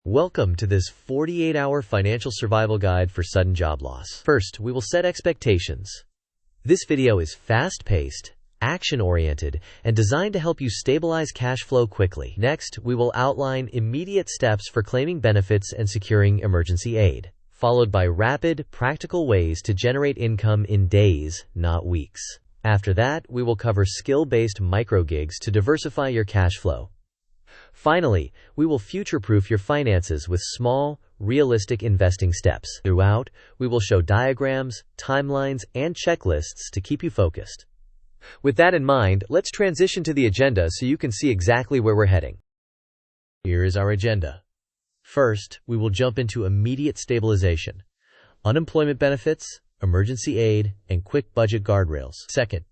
Welcome to this 48-hour financial survival guide for sudden job loss. First, we will set expectations. This video is fast-paced, action-oriented, and designed to help you stabilize cash flow quickly. Next, we will outline immediate steps for claiming benefits and securing emergency aid, followed by rapid, practical ways to generate income in days, not weeks. After that, we will cover skill-based micro-gigs to diversify your cash flow. Finally, we will future-proof your finances with small, realistic investing steps. Throughout, we will show diagrams, timelines, and checklists to keep you focused. With that in mind, let's transition to the agenda so you can see exactly where we're heading. Here is our agenda. First, we will jump into immediate stabilization, unemployment benefits, emergency aid, and quick budget guardrails. Second,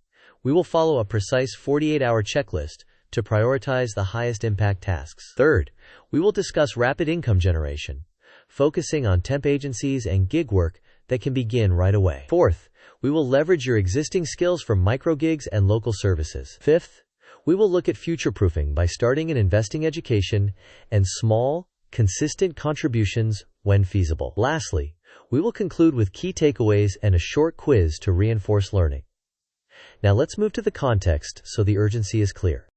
we will follow a precise 48-hour checklist to prioritize the highest impact tasks. Third, we will discuss rapid income generation, focusing on temp agencies and gig work that can begin right away. Fourth, we will leverage your existing skills for micro-gigs and local services. Fifth, we will look at future-proofing by starting an investing education and small, consistent contributions when feasible. Lastly, we will conclude with key takeaways and a short quiz to reinforce learning. Now let's move to the context so the urgency is clear.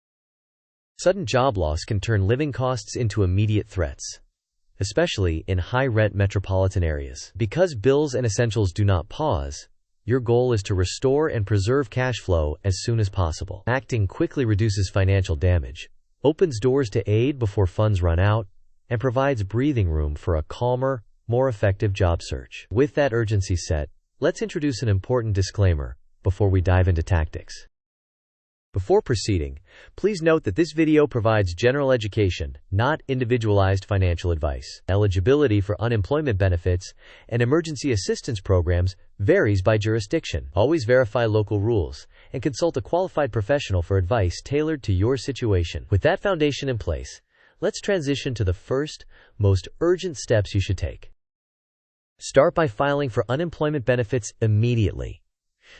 Sudden job loss can turn living costs into immediate threats, especially in high-rent metropolitan areas. Because bills and essentials do not pause, your goal is to restore and preserve cash flow as soon as possible. Acting quickly reduces financial damage, opens doors to aid before funds run out, and provides breathing room for a calmer, more effective job search. With that urgency set, let's introduce an important disclaimer before we dive into tactics. Before proceeding, please note that this video provides general education, not individualized financial advice. Eligibility for unemployment benefits and emergency assistance programs varies by jurisdiction. Always verify local rules and consult a qualified professional for advice tailored to your situation. With that foundation in place, let's transition to the first, most urgent steps you should take. Start by filing for unemployment benefits immediately.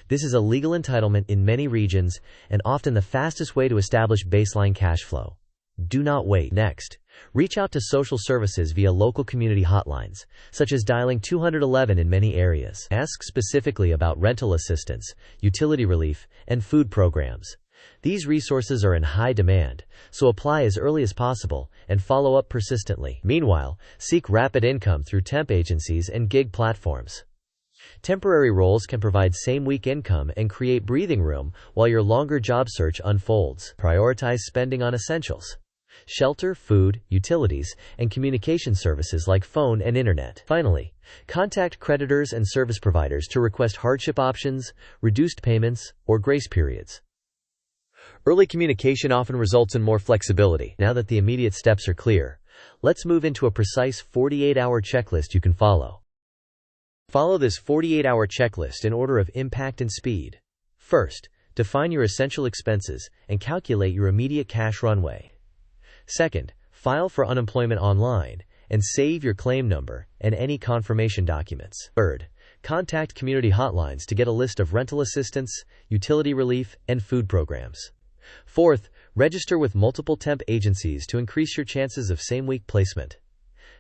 This is a legal entitlement in many regions and often the fastest way to establish baseline cash flow. Do not wait. Next, reach out to social services via local community hotlines, such as dialing 211 in many areas. Ask specifically about rental assistance, utility relief, and food programs. These resources are in high demand, so apply as early as possible and follow up persistently. Meanwhile, seek rapid income through temp agencies and gig platforms. Temporary roles can provide same-week income and create breathing room while your longer job search unfolds. Prioritize spending on essentials: shelter, food, utilities, and communication services like phone and internet. Finally, contact creditors and service providers to request hardship options, reduced payments, or grace periods. Early communication often results in more flexibility. Now that the immediate steps are clear, let's move into a precise 48-hour checklist you can follow. Follow this 48-hour checklist in order of impact and speed. First, define your essential expenses and calculate your immediate cash runway. Second, file for unemployment online and save your claim number and any confirmation documents. Third, contact community hotlines to get a list of rental assistance, utility relief, and food programs. Fourth, register with multiple temp agencies to increase your chances of same-week placement.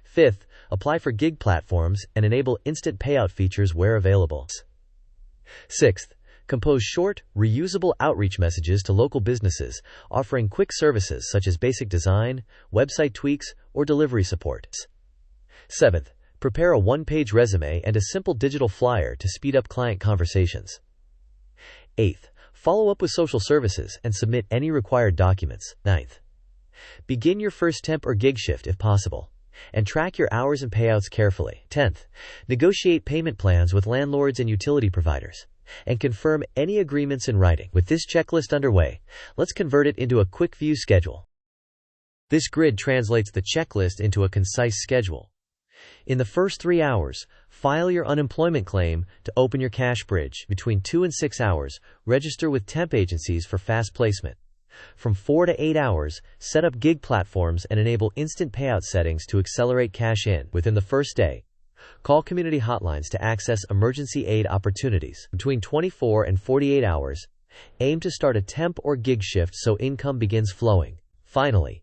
Fifth, apply for gig platforms and enable instant payout features where available. Sixth, compose short, reusable outreach messages to local businesses offering quick services such as basic design, website tweaks, or delivery support. Seventh, prepare a one-page resume and a simple digital flyer to speed up client conversations. Eighth, follow up with social services and submit any required documents. Ninth, begin your first temp or gig shift if possible, and track your hours and payouts carefully. 10th, negotiate payment plans with landlords and utility providers, and confirm any agreements in writing. With this checklist underway, let's convert it into a quick view schedule. This grid translates the checklist into a concise schedule. In the first 3 hours, file your unemployment claim to open your cash bridge. Between 2 and 6 hours, register with temp agencies for fast placement. From 4 to 8 hours, set up gig platforms and enable instant payout settings to accelerate cash in. Within the first day, call community hotlines to access emergency aid opportunities. Between 24 and 48 hours, aim to start a temp or gig shift so income begins flowing. Finally,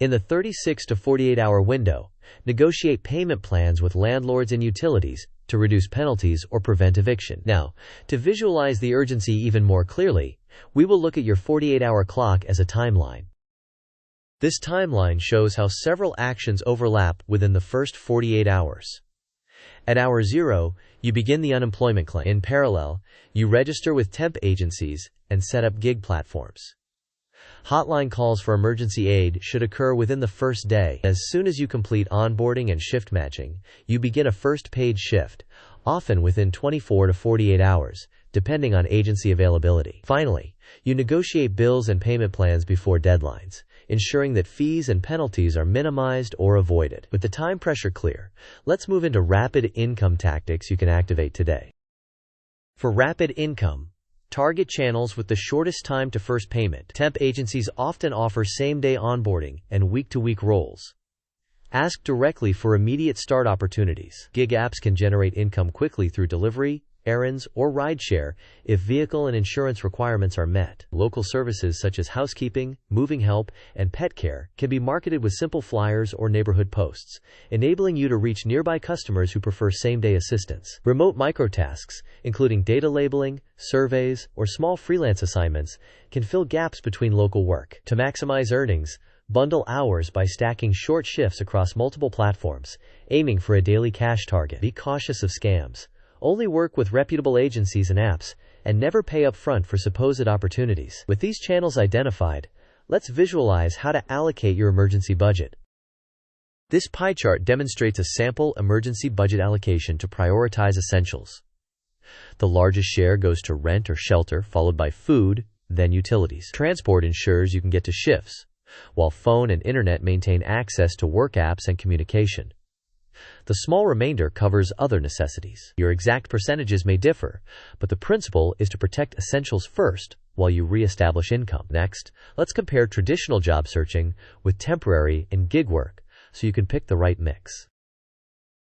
in the 36 to 48 hour window, Negotiate payment plans with landlords and utilities to reduce penalties or prevent eviction. Now, to visualize the urgency even more clearly, we will look at your 48-hour clock as a timeline. This timeline shows how several actions overlap within the first 48 hours. At hour 0, you begin the unemployment claim. In parallel, you register with temp agencies and set up gig platforms. Hotline calls for emergency aid should occur within the first day. As soon as you complete onboarding and shift matching, you begin a first paid shift, often within 24 to 48 hours, depending on agency availability. Finally, you negotiate bills and payment plans before deadlines, ensuring that fees and penalties are minimized or avoided. With the time pressure clear, let's move into rapid income tactics you can activate today. For rapid income, target channels with the shortest time to first payment. Temp agencies often offer same-day onboarding and week-to-week roles. Ask directly for immediate start opportunities. Gig apps can generate income quickly through delivery, errands, or rideshare if vehicle and insurance requirements are met. Local services such as housekeeping, moving help, and pet care can be marketed with simple flyers or neighborhood posts, enabling you to reach nearby customers who prefer same-day assistance. Remote microtasks, including data labeling, surveys, or small freelance assignments, can fill gaps between local work. To maximize earnings, bundle hours by stacking short shifts across multiple platforms, aiming for a daily cash target. Be cautious of scams. Only work with reputable agencies and apps, and never pay up front for supposed opportunities. With these channels identified, let's visualize how to allocate your emergency budget. This pie chart demonstrates a sample emergency budget allocation to prioritize essentials. The largest share goes to rent or shelter, followed by food, then utilities. Transport ensures you can get to shifts, while phone and internet maintain access to work apps and communication. The small remainder covers other necessities. Your exact percentages may differ, but the principle is to protect essentials first while you re-establish income. Next, let's compare traditional job searching with temporary and gig work so you can pick the right mix.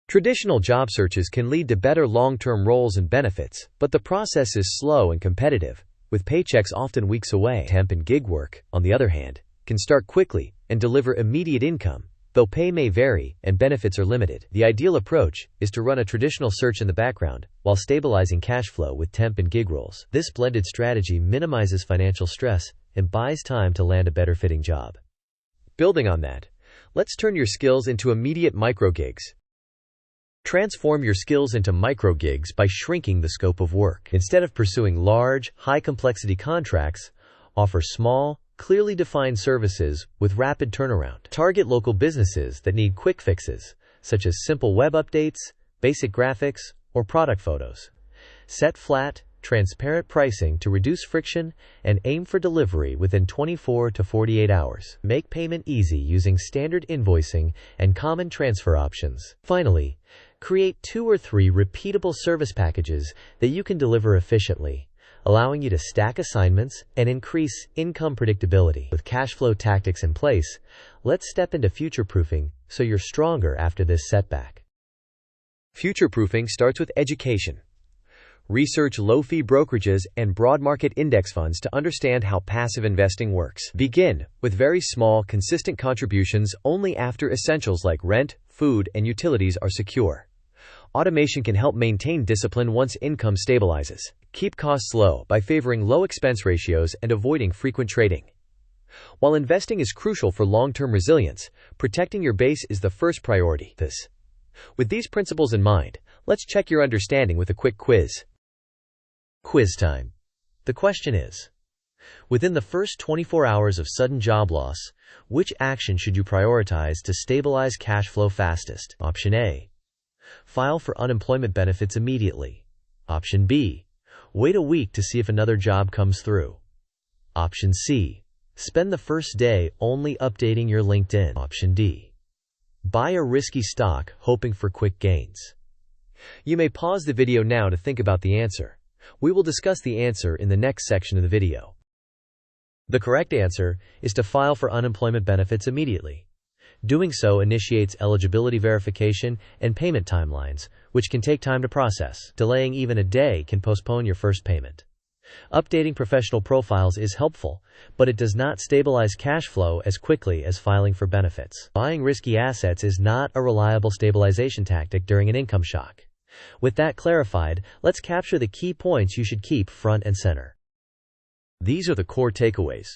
Traditional job searches can lead to better long-term roles and benefits, but the process is slow and competitive, with paychecks often weeks away. Temp and gig work, on the other hand, can start quickly and deliver immediate income, though pay may vary and benefits are limited. The ideal approach is to run a traditional search in the background while stabilizing cash flow with temp and gig roles. This blended strategy minimizes financial stress and buys time to land a better-fitting job. Building on that, let's turn your skills into immediate micro-gigs. Transform your skills into micro-gigs by shrinking the scope of work. Instead of pursuing large, high-complexity contracts, offer small, clearly defined services with rapid turnaround. Target local businesses that need quick fixes, such as simple web updates, basic graphics, or product photos. Set flat, transparent pricing to reduce friction and aim for delivery within 24 to 48 hours. Make payment easy using standard invoicing and common transfer options. Finally, create 2 or 3 repeatable service packages that you can deliver efficiently, allowing you to stack assignments and increase income predictability. With cash flow tactics in place, let's step into future-proofing so you're stronger after this setback. Future-proofing starts with education. Research low-fee brokerages and broad market index funds to understand how passive investing works. Begin with very small, consistent contributions only after essentials like rent, food, and utilities are secure. Automation can help maintain discipline once income stabilizes. Keep costs low by favoring low expense ratios and avoiding frequent trading. While investing is crucial for long-term resilience, protecting your base is the first priority. With these principles in mind, let's check your understanding with a quick quiz. Quiz time. The question is, within the first 24 hours of sudden job loss, which action should you prioritize to stabilize cash flow fastest? Option A. File for unemployment benefits immediately. Option B. Wait a week to see if another job comes through. Option C. Spend the first day only updating your LinkedIn. Option D. Buy a risky stock hoping for quick gains. You may pause the video now to think about the answer. We will discuss the answer in the next section of the video. The correct answer is to file for unemployment benefits immediately. Doing so initiates eligibility verification and payment timelines, which can take time to process. Delaying even a day can postpone your first payment. Updating professional profiles is helpful, but it does not stabilize cash flow as quickly as filing for benefits. Buying risky assets is not a reliable stabilization tactic during an income shock. With that clarified, let's capture the key points you should keep front and center. These are the core takeaways.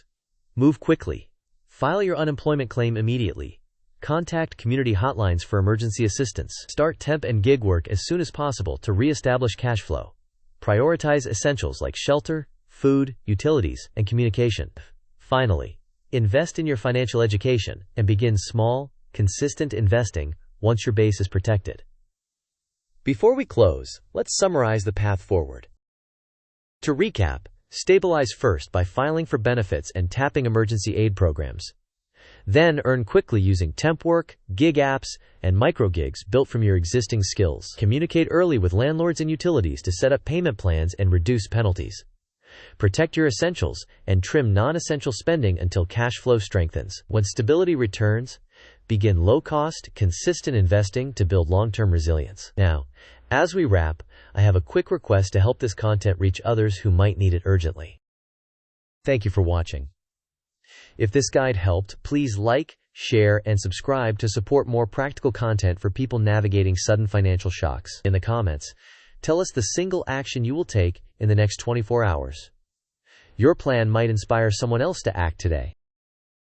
Move quickly. File your unemployment claim immediately. Contact community hotlines for emergency assistance. Start temp and gig work as soon as possible to re-establish cash flow. Prioritize essentials like shelter, food, utilities, and communication. Finally, invest in your financial education and begin small, consistent investing once your base is protected. Before we close, let's summarize the path forward. To recap, stabilize first by filing for benefits and tapping emergency aid programs. Then earn quickly using temp work, gig apps, and micro-gigs built from your existing skills. Communicate early with landlords and utilities to set up payment plans and reduce penalties. Protect your essentials and trim non-essential spending until cash flow strengthens. When stability returns, begin low-cost, consistent investing to build long-term resilience. Now, as we wrap, I have a quick request to help this content reach others who might need it urgently. Thank you for watching. If this guide helped, please like, share, and subscribe to support more practical content for people navigating sudden financial shocks. In the comments, tell us the single action you will take in the next 24 hours. Your plan might inspire someone else to act today.